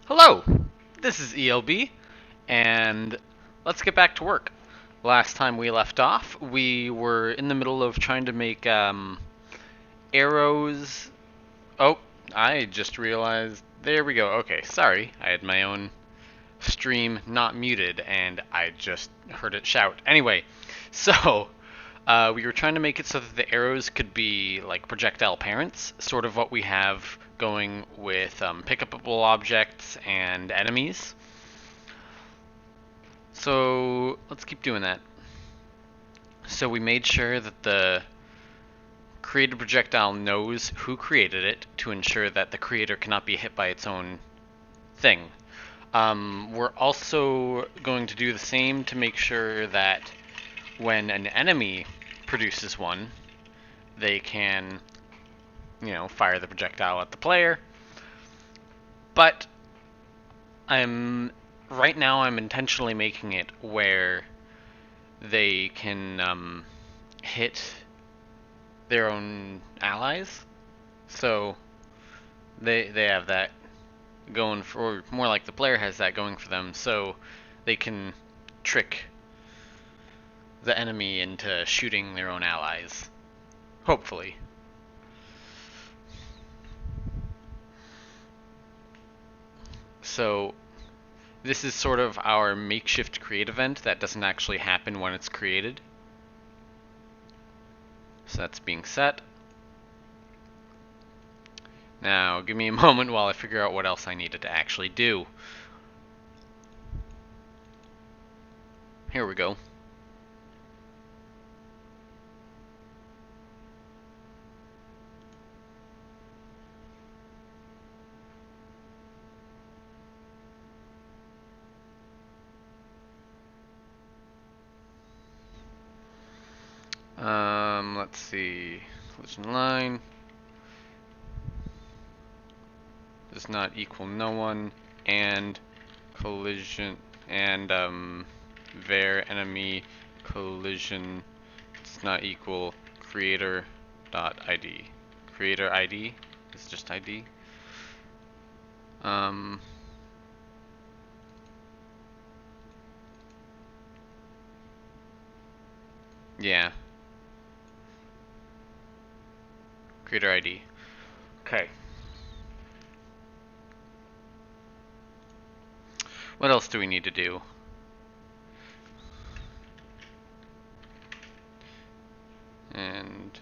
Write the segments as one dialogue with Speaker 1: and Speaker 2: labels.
Speaker 1: Hello, this is ELB, and let's get back to work. Last time we left off, we were in the middle of trying to make arrows. Oh, I just realized. There we go. Okay, sorry. I had my own stream not muted, and I just heard it shout. Anyway, so we were trying to make it so that the arrows could be like projectile parents, sort of what we have going with pickupable objects and enemies. So let's keep doing that. So we made sure that the created projectile knows who created it to ensure that the creator cannot be hit by its own thing. We're also going to do the same to make sure that when an enemy produces one, they can, fire the projectile at the player. But right now I'm intentionally making it where they can hit their own allies. So they have that going for, or more like the player has that going for them, so they can trick the enemy into shooting their own allies. Hopefully. So this is sort of our makeshift create event that doesn't actually happen when it's created. So that's being set. Now, give me a moment while I figure out what else I needed to actually do. Here we go. Let's see. Collision line does not equal no one, and collision and var enemy collision does not equal creator dot id. Creator ID is just ID. Yeah. Creator ID. Okay. What else do we need to do? And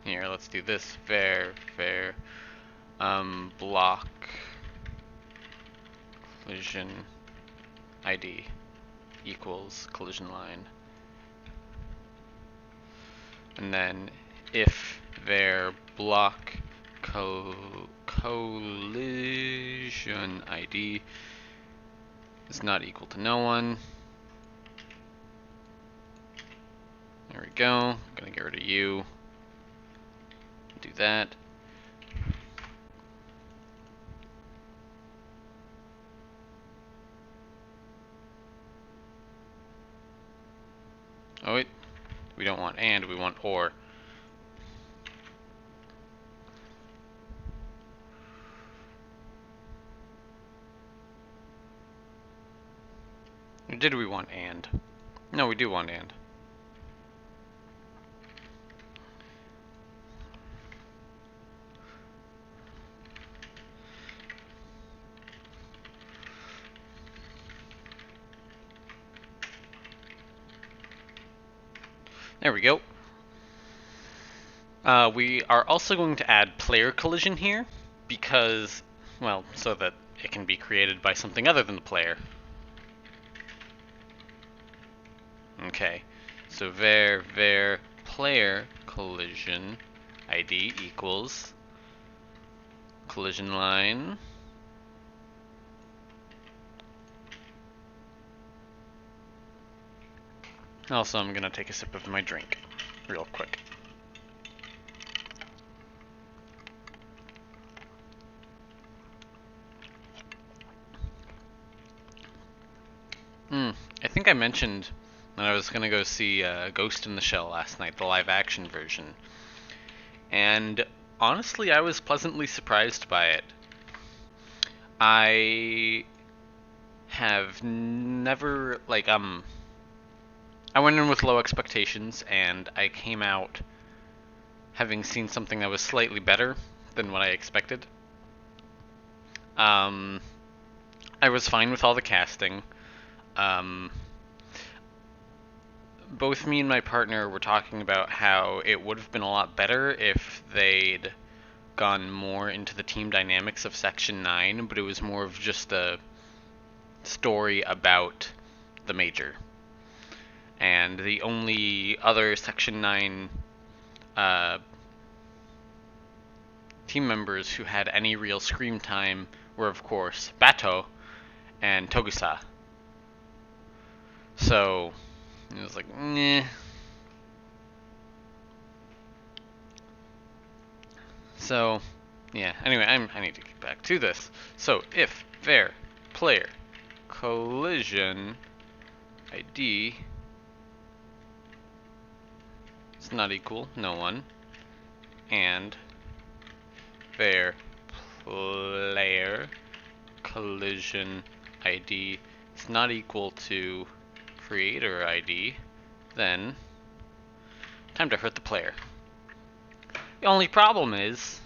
Speaker 1: here, let's do this. Var block collision ID equals collision line. And then if var block collision ID is not equal to no one. There we go. I'm gonna get rid of you. Do that. Oh wait, we don't want and, we want or. Or did we want and? No, we do want and. There we go. We are also going to add player collision here because, well, so that it can be created by something other than the player. Okay, so var player collision ID equals collision line Also, I'm gonna take a sip of my drink real quick. I think I mentioned that I was gonna go see Ghost in the Shell last night, the live action version. And honestly, I was pleasantly surprised by it. I have never, I went in with low expectations, and I came out having seen something that was slightly better than what I expected. I was fine with all the casting. Um, both me and my partner were talking about how it would have been a lot better if they'd gone more into the team dynamics of Section 9, but it was more of just a story about the Major. And the only other Section 9 team members who had any real screen time were, of course, Bato and Togusa. So, it was like, meh. So, yeah, anyway, I need to get back to this. So, if var player collision ID is not equal no one, and var player collision ID is not equal to creator ID, then time to hurt the player. The only problem is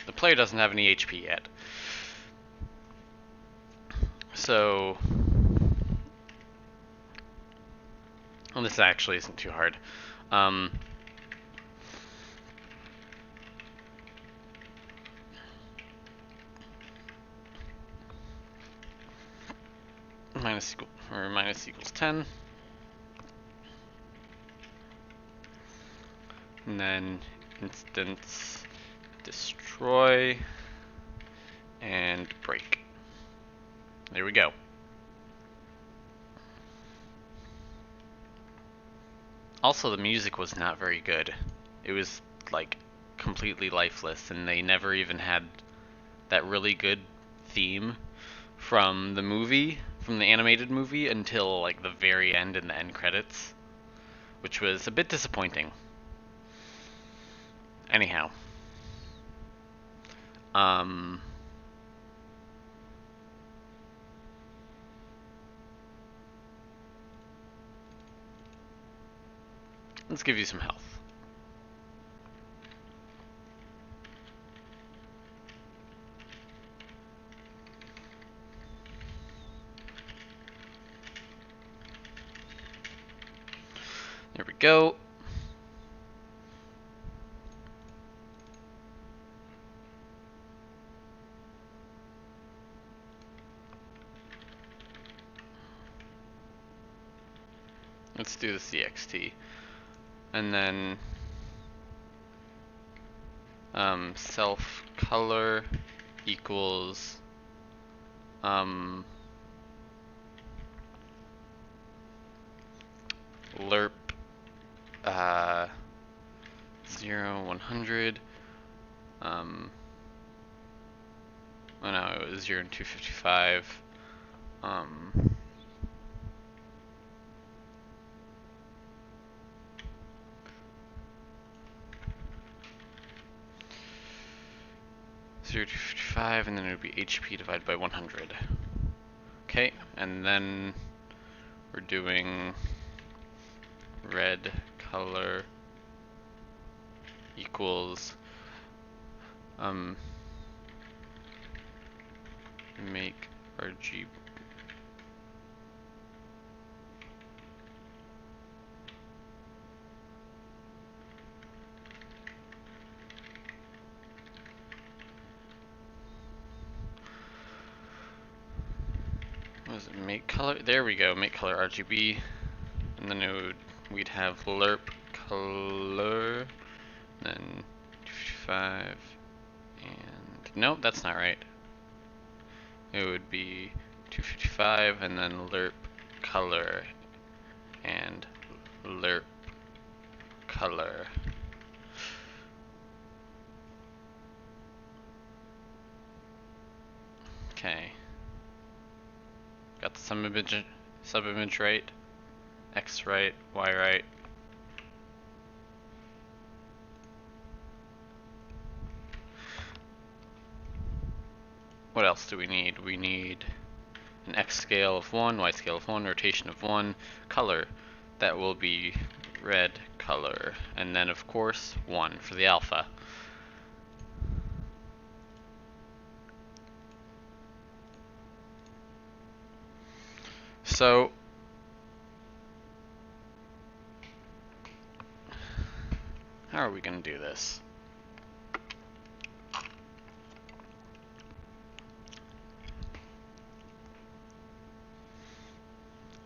Speaker 1: the player doesn't have any HP yet. So, well, this actually isn't too hard. Minus equals 10. And then instance destroy and break. There we go. Also, the music was not very good. It was like completely lifeless, and they never even had that really good theme from the movie, from the animated movie, until like the very end in the end credits, which was a bit disappointing. Anyhow, let's give you some health. There we go. Let's do the CXT. And then self color equals lerp 0 100 oh no, it was 0 and 255 0 to 55, and then it would be HP divided by 100. Okay, and then we're doing red color equals make RGB was it make color? There we go, make color RGB, and then we'd have lerp color, then 255, and nope, that's not right. It would be 255, and then lerp color, and lerp color. Okay. Got the sub-image right, X right, Y right. What else do we need? We need an X scale of 1, Y scale of 1, rotation of 1, color. That will be red color. And then of course 1 for the alpha. So how are we going to do this?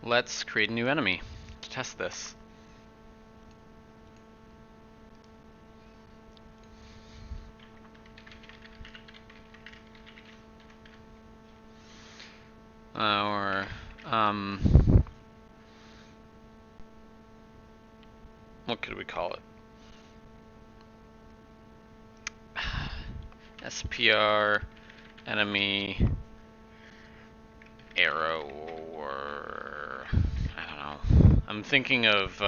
Speaker 1: Let's create a new enemy to test this. What could we call it? SPR enemy arrow, or I don't know. I'm thinking of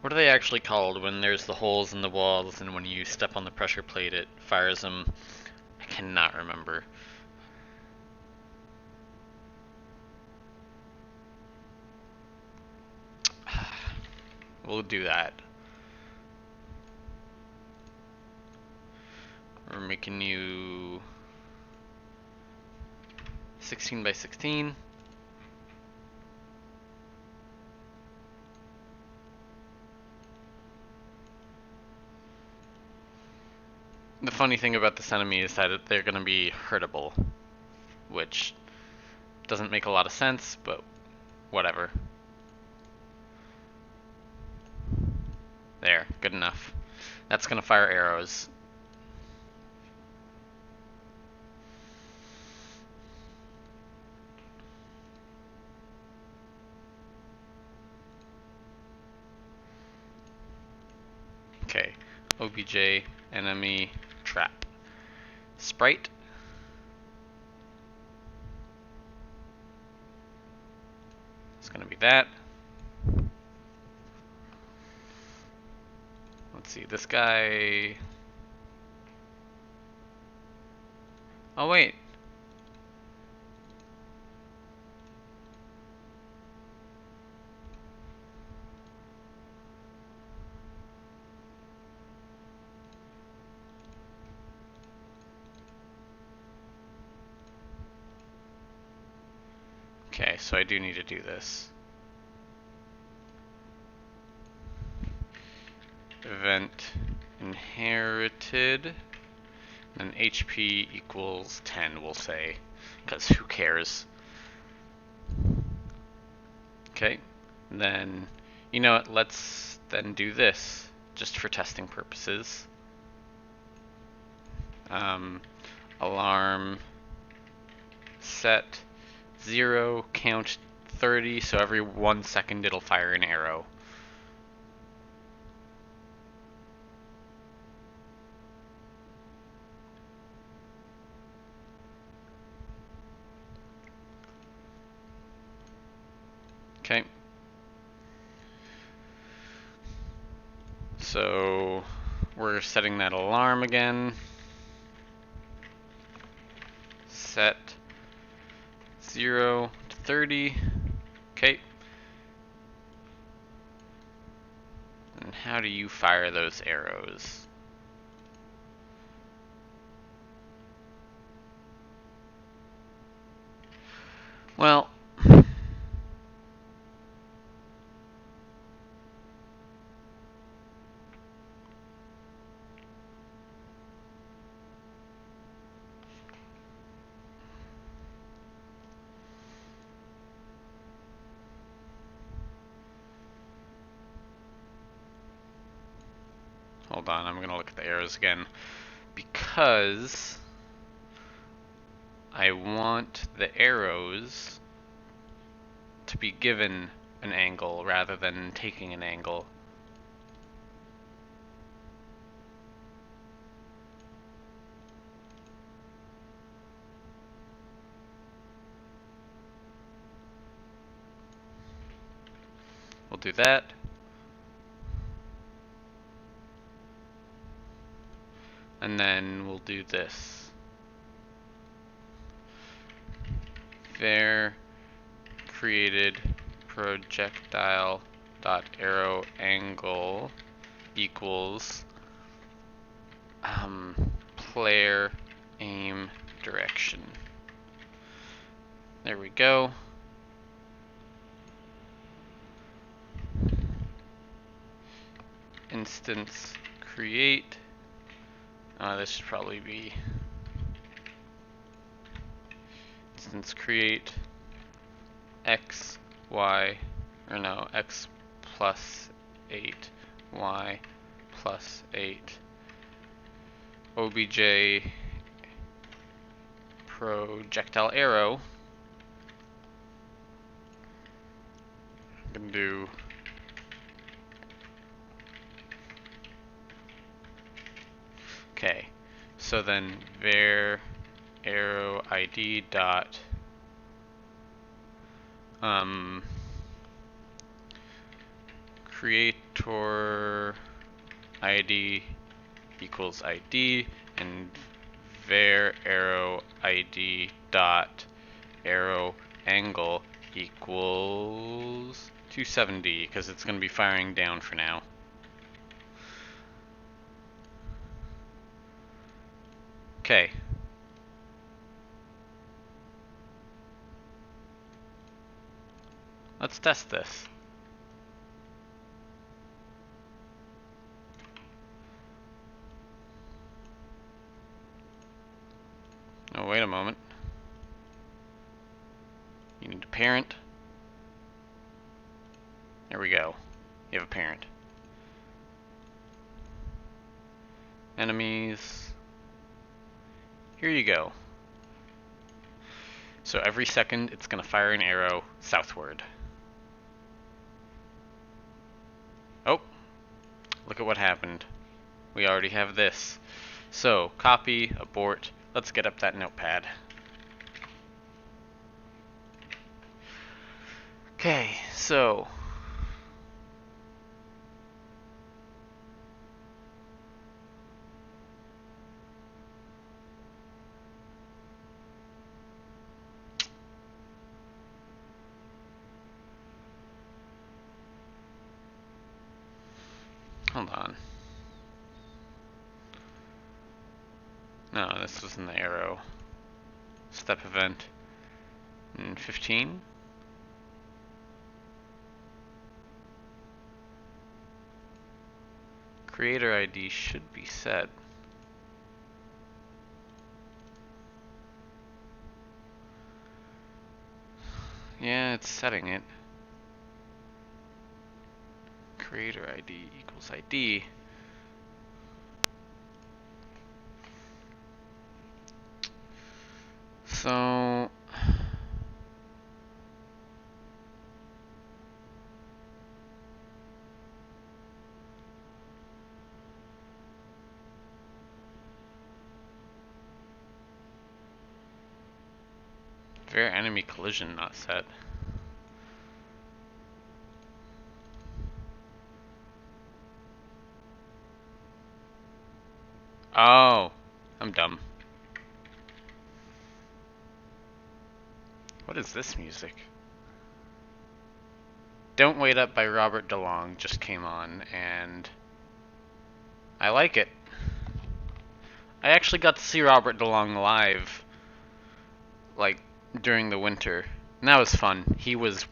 Speaker 1: what are they actually called when there's the holes in the walls and when you step on the pressure plate it fires them? I cannot remember. We'll do that. We're making you 16 by 16. The funny thing about this enemy is that they're going to be hurtable, which doesn't make a lot of sense, but whatever. There, good enough. That's going to fire arrows. Okay, OBJ enemy trap. Sprite. It's going to be that. Let's see, this guy. Oh, wait. Okay, so I do need to do this. Event inherited, and HP equals 10, we'll say, because who cares? Okay, then, you know what, let's then do this, just for testing purposes. Alarm set 0, count 30, so every 1 second it'll fire an arrow. Okay. So we're setting that alarm again. Set 0 to 30. Okay. And how do you fire those arrows? Well, hold on, I'm going to look at the arrows again, because I want the arrows to be given an angle rather than taking an angle. we'll do that. And then we'll do this. Var created projectile dot arrow angle equals player aim direction. There we go. Instance create. This should probably be instance create x, y, or no, x plus 8, y plus 8, obj projectile arrow. I'm gonna do okay. So then var arrow id dot creator id equals id, and var arrow id dot arrow angle equals 270, because it's going to be firing down for now. Okay. Let's test this. Oh, wait a moment. You need a parent. There we go. You have a parent. Enemies. Here you go. So every second it's going to fire an arrow southward. Oh, look at what happened. We already have this. So copy, abort. Let's get up that notepad. Okay, so hold on. No, this was in the arrow. Step event in 15. Creator ID should be set. Yeah, it's setting it. Creator ID equals ID. So var enemy collision not set. Oh, I'm dumb. What is this music? Don't Wait Up by Robert DeLong just came on, and I like it. I actually got to see Robert DeLong live, like, during the winter, and that was fun. He was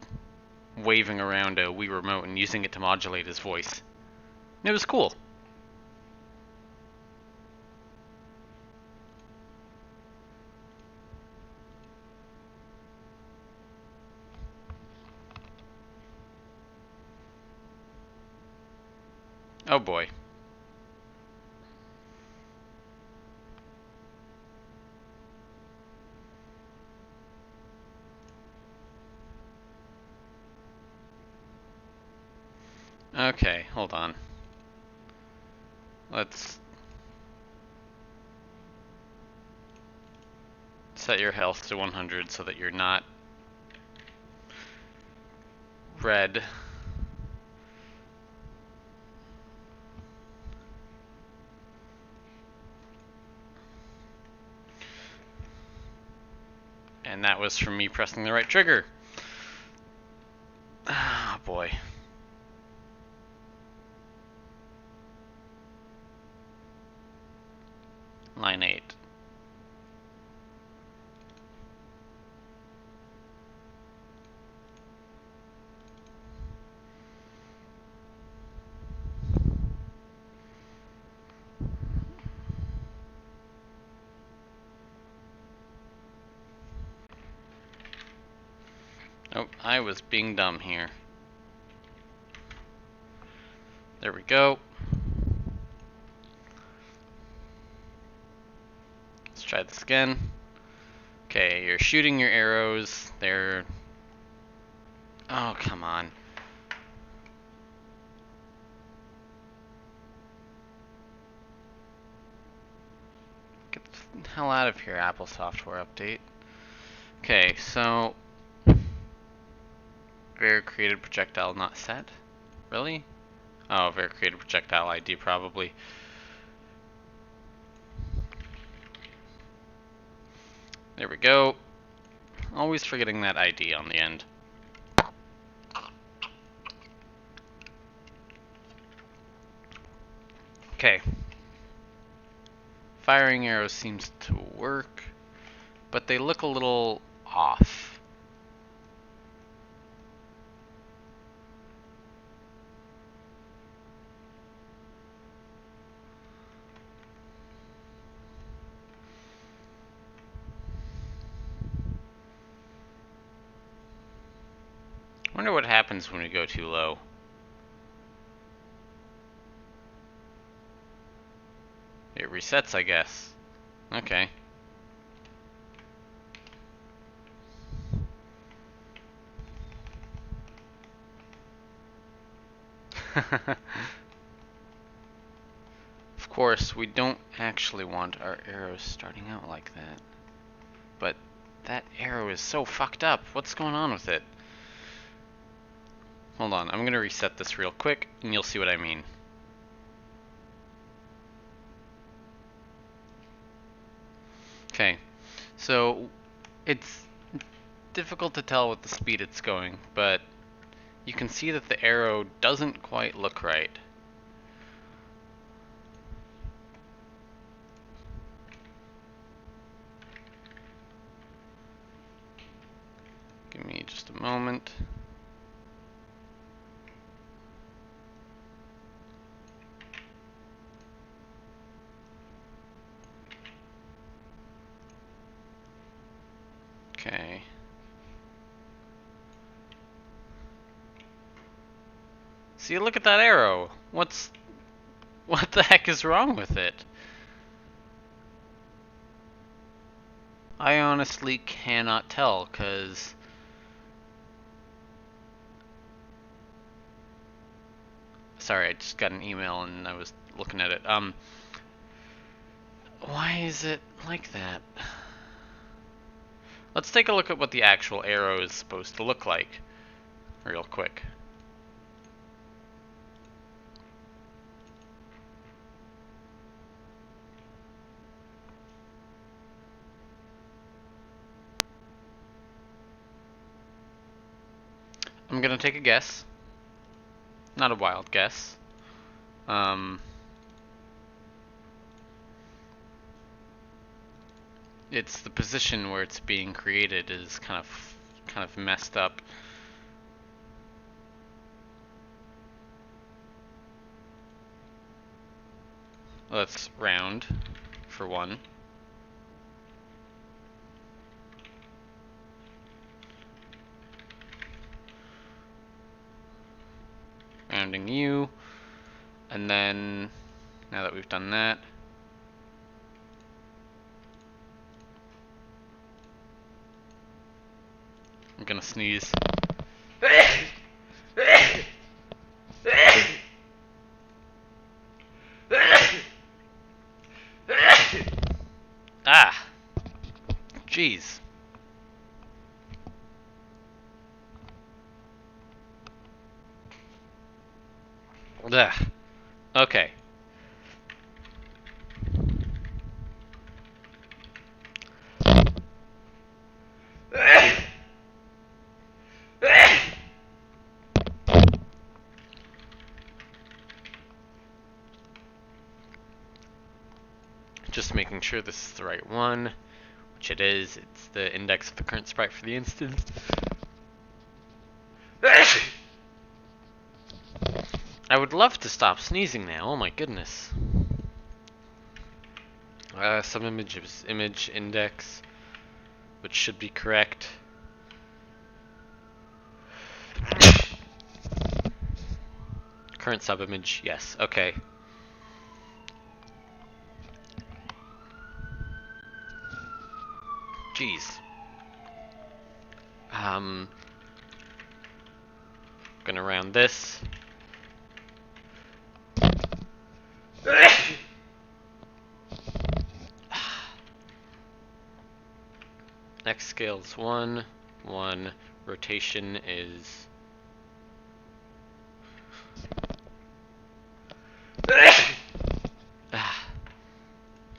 Speaker 1: waving around a Wii remote and using it to modulate his voice. And it was cool. Oh boy. Okay, hold on. Let's set your health to 100 so that you're not red. And that was from me pressing the right trigger. Ah, boy. Line 8. Oh, I was being dumb here. There we go. Let's try this again. Okay, you're shooting your arrows. They're... Oh, come on. Get the hell out of here, Apple software update. Okay, so... Var created projectile not set? Really? Oh, var created projectile ID probably. There we go. Always forgetting that ID on the end. Okay. Firing arrow seems to work, but they look a little off. Wonder what happens when we go too low. It resets, I guess. Okay. Of course, we don't actually want our arrows starting out like that. But that arrow is so fucked up. What's going on with it? Hold on, I'm gonna reset this real quick, and you'll see what I mean. Okay, so it's difficult to tell with the speed it's going, but you can see that the arrow doesn't quite look right. Give me just a moment. Okay. See, look at that arrow. What the heck is wrong with it? I honestly cannot tell, 'cause sorry, I just got an email and I was looking at it. Why is it like that? Let's take a look at what the actual arrow is supposed to look like real quick. I'm gonna take a guess. Not a wild guess. It's the position where it's being created is kind of messed up. Let's round for one. Rounding you, and then now that we've done that, I'm gonna sneeze. Ah, jeez. Ugh. Okay. Just making sure this is the right one, which it is. It's the index of the current sprite for the instance. I would love to stop sneezing now. Oh my goodness. Some image index, which should be correct. Current subimage, yes. Okay. Jeez. Gonna round this. X scale is 1. Rotation is...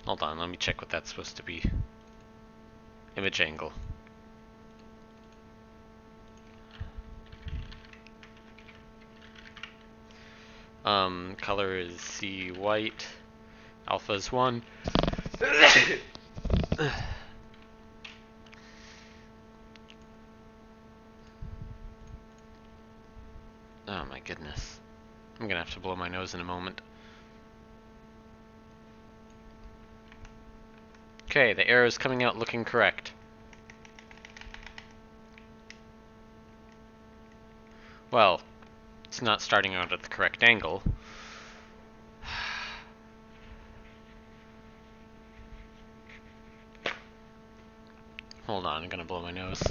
Speaker 1: Hold on, let me check what that's supposed to be. Image angle. Color is C white. Alpha is 1. Oh my goodness. I'm gonna have to blow my nose in a moment. Okay, the arrow's coming out looking correct. Well, it's not starting out at the correct angle. Hold on, I'm gonna blow my nose.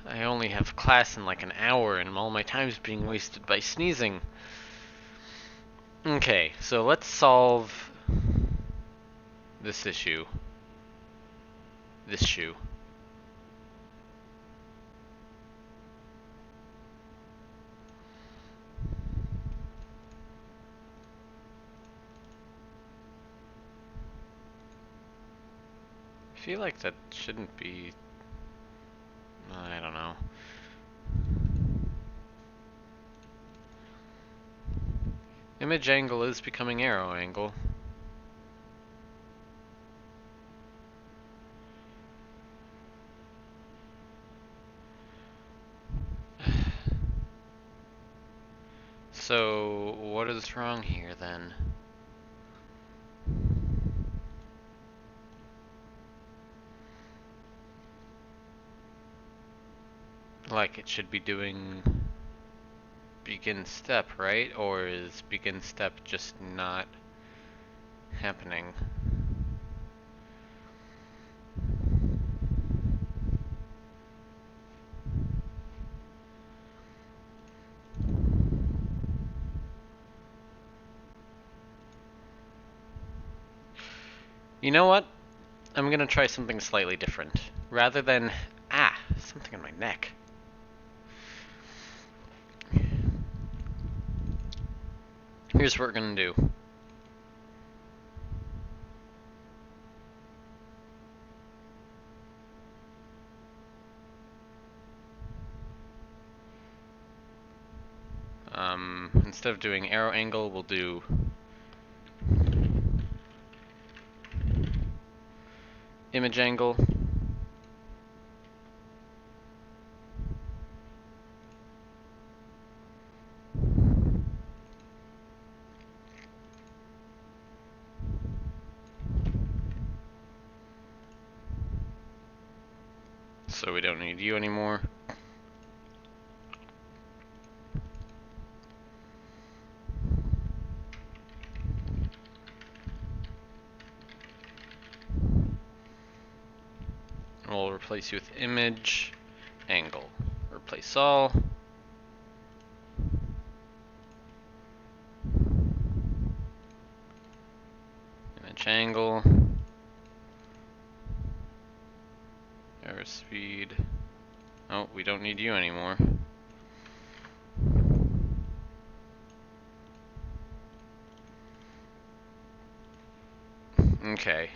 Speaker 1: I only have class in like an hour and all my time's being wasted by sneezing. Okay, so let's solve this issue. This shoe. I feel like that shouldn't be... I don't know. Image angle is becoming arrow angle. So, what is wrong here then? Like it should be doing begin step, right? Or is begin step just not happening? You know what? I'm gonna try something slightly different. Rather than... something in my neck. Here's what we're gonna do. Instead of doing arrow angle, we'll do image angle. So we don't need you anymore. We'll replace you with image angle. Replace all. Image angle. Fire speed. Oh, we don't need you anymore. Okay.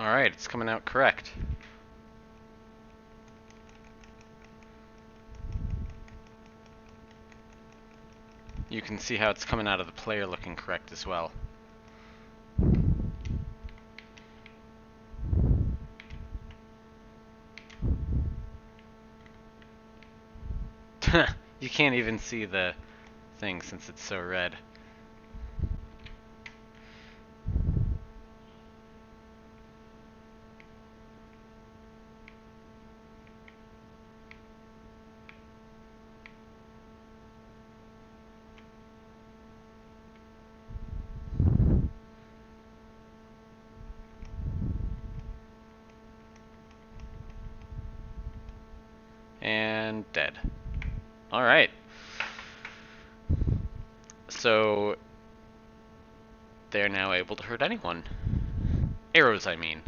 Speaker 1: Alright, it's coming out correct. You can see how it's coming out of the player looking correct as well. You can't even see the thing since it's so red. And dead. Alright. So they're now able to hurt anyone. Arrows, I mean.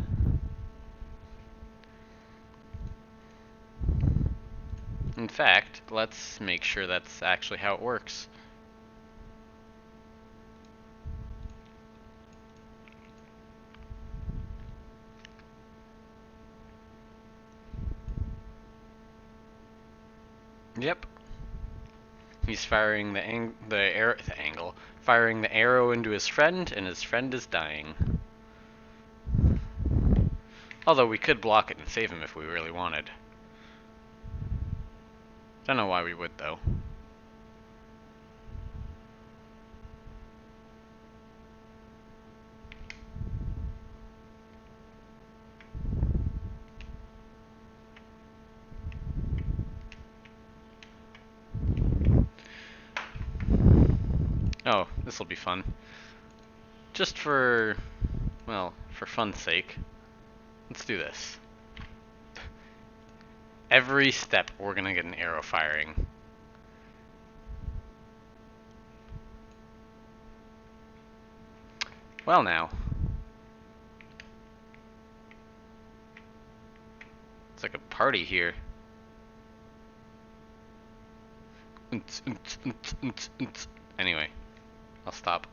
Speaker 1: In fact, let's make sure that's actually how it works. Yep. He's firing firing the arrow into his friend, and his friend is dying. Although we could block it and save him if we really wanted. Don't know why we would, though. Oh, this'll be fun. Just for, well, for fun's sake. Let's do this. Every step, we're gonna get an arrow firing. Well now. It's like a party here. Anyway, I'll stop.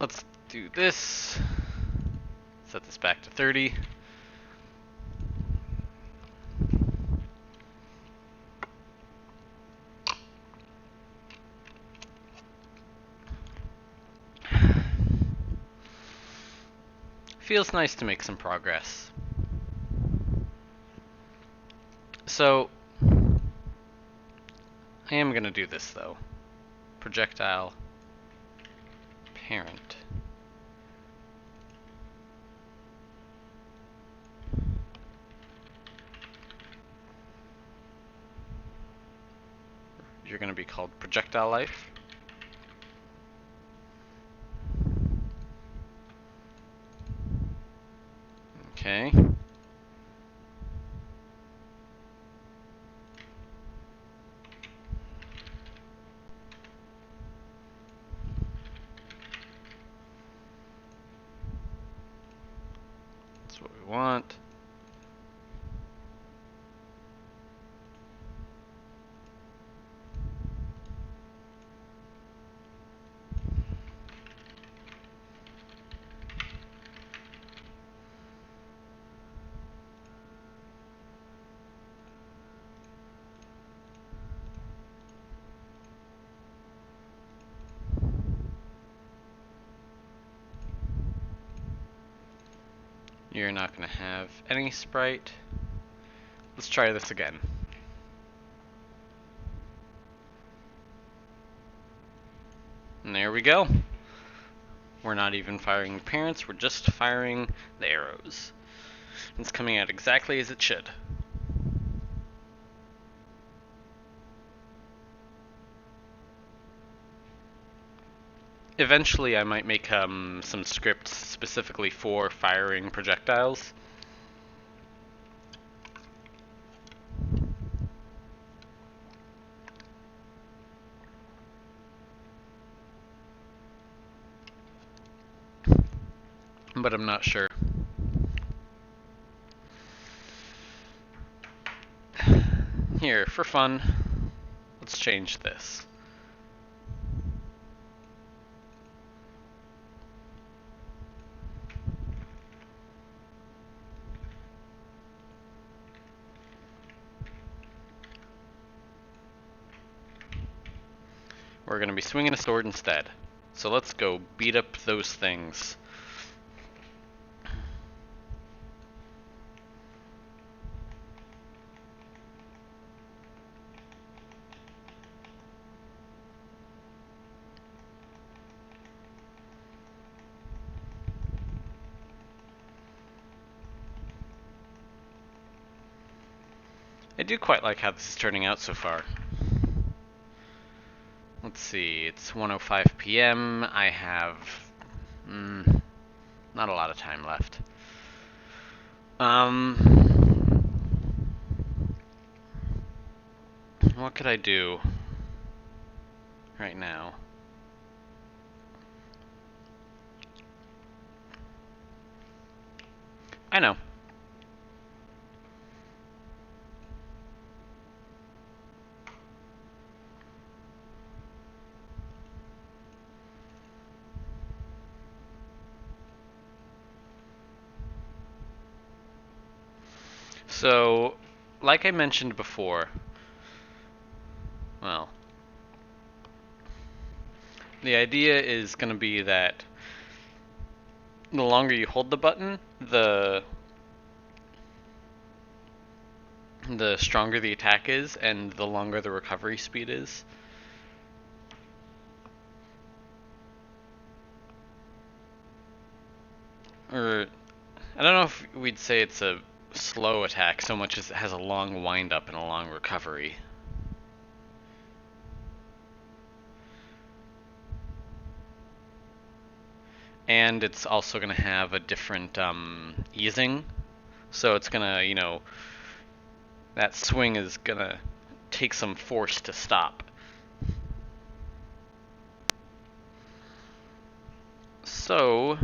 Speaker 1: Let's do this. Set this back to 30. Feels nice to make some progress. So, I am gonna do this though. Projectile parent. You're gonna be called projectile life. Okay. That's what we want. You're not going to have any sprite. Let's try this again. And there we go. We're not even firing the parents, we're just firing the arrows. It's coming out exactly as it should. Eventually I might make some scripts specifically for firing projectiles. But I'm not sure. Here, for fun, let's change this. We're going to be swinging a sword instead. So let's go beat up those things. I do quite like how this is turning out so far. Let's see, it's 1:05 p.m. I have not a lot of time left. What could I do right now? I know. So, like I mentioned before, well, the idea is going to be that the longer you hold the button, the stronger the attack is, and the longer the recovery speed is. Or, I don't know if we'd say it's a slow attack so much as it has a long wind up and a long recovery. And it's also going to have a different easing. So it's going to, that swing is going to take some force to stop. So,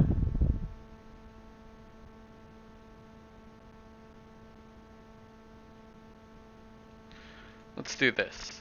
Speaker 1: let's do this.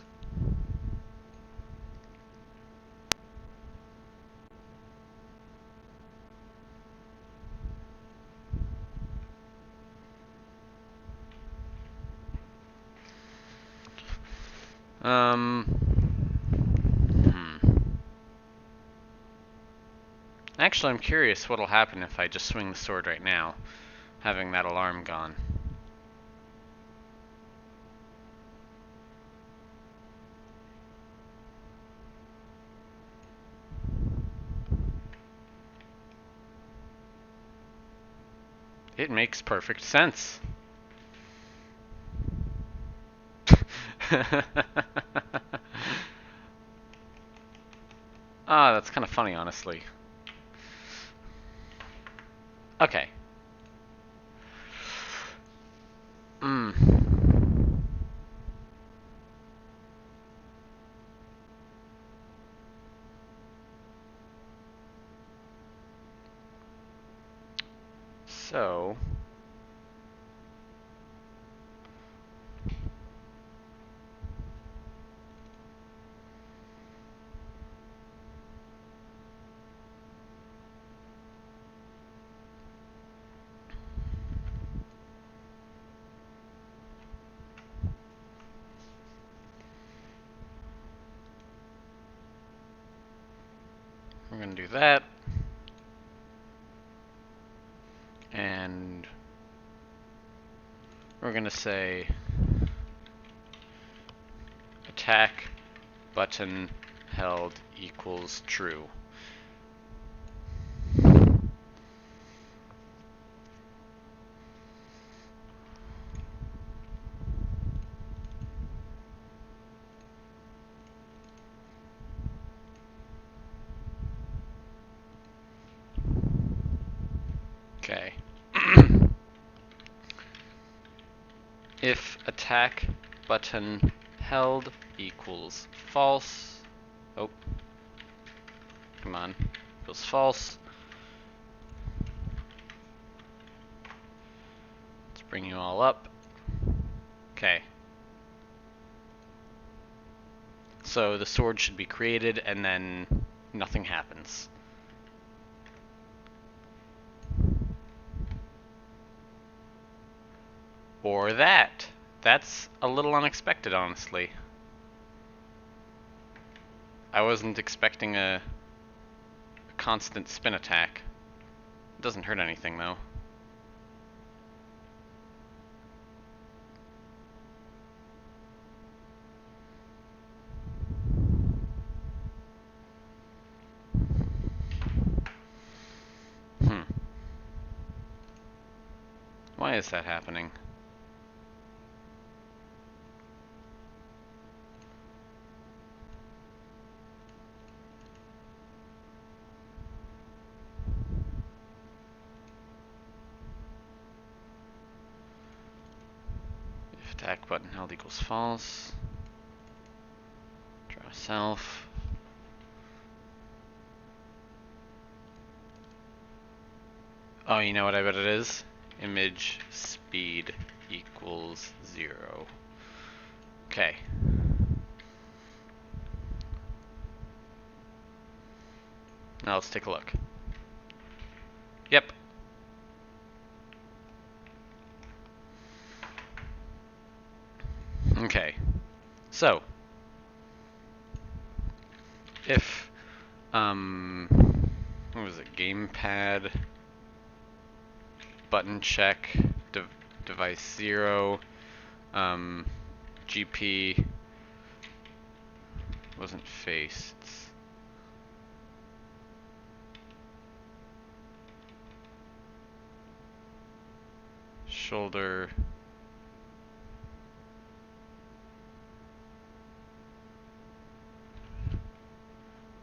Speaker 1: Actually, I'm curious what'll happen if I just swing the sword right now, having that alarm gone. It makes perfect sense. Ah, that's kind of funny, honestly. Okay. So, we're going to do that. And we're going to say attack button held equals true. attack button held equals false. Oh, come on, equals false. Let's bring you all up. Okay. So the sword should be created and then nothing happens. Or that. That's a little unexpected, honestly. I wasn't expecting a constant spin attack. It doesn't hurt anything, though. Why is that happening? If attack button held equals false. Draw self. Oh, you know what I bet it is? Image speed equals 0. Okay. Now let's take a look. Yep. Okay. So, if, what was it? Gamepad, button check, device 0, GP wasn't face. It's shoulder.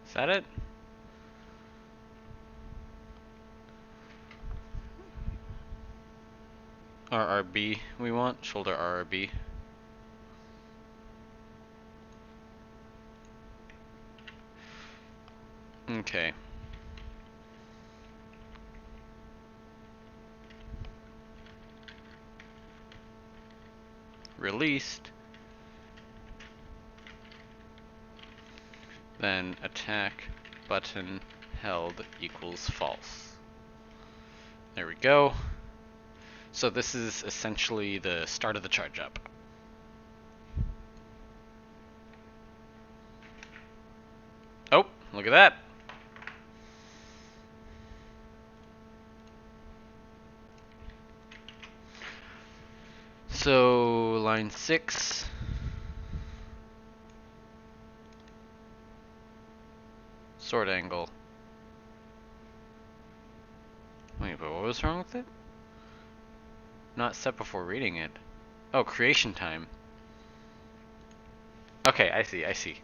Speaker 1: Is that it? RRB we want, shoulder RRB. Okay. Released. Then attack button held equals false. There we go. So this is essentially the start of the charge up. Oh, look at that. So line 6. Sword angle. Wait, but what was wrong with it? Not set before reading it. Oh, creation time. Okay, I see.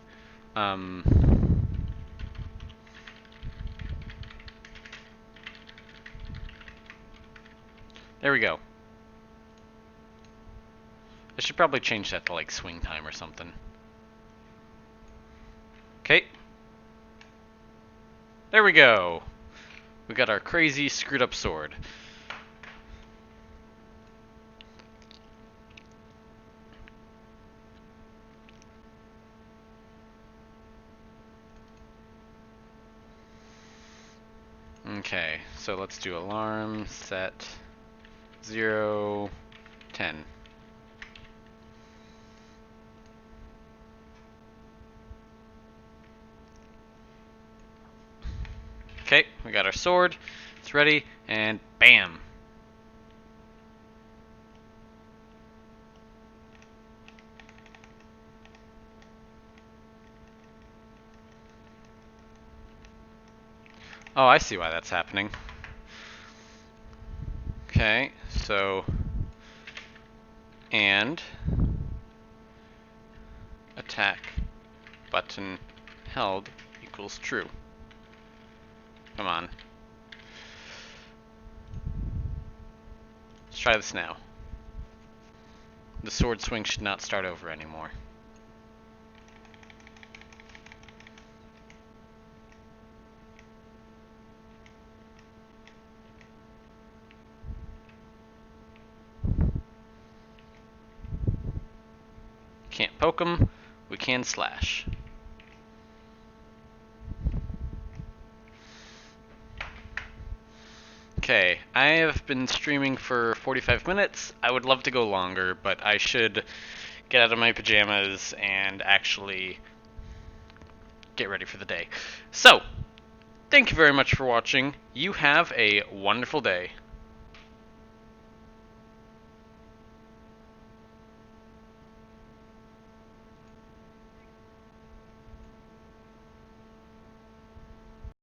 Speaker 1: There we go. I should probably change that to like swing time or something. Okay. There we go. We got our crazy screwed up sword. Okay, so let's do alarm set 0, 10. Okay, we got our sword. It's ready, and bam! Oh, I see why that's happening. Okay, so and attack button held equals true. Come on. Let's try this now. The sword swing should not start over anymore. Can't poke him. We can slash. Okay, I have been streaming for 45 minutes. I would love to go longer, but I should get out of my pajamas and actually get ready for the day. So, thank you very much for watching. You have a wonderful day.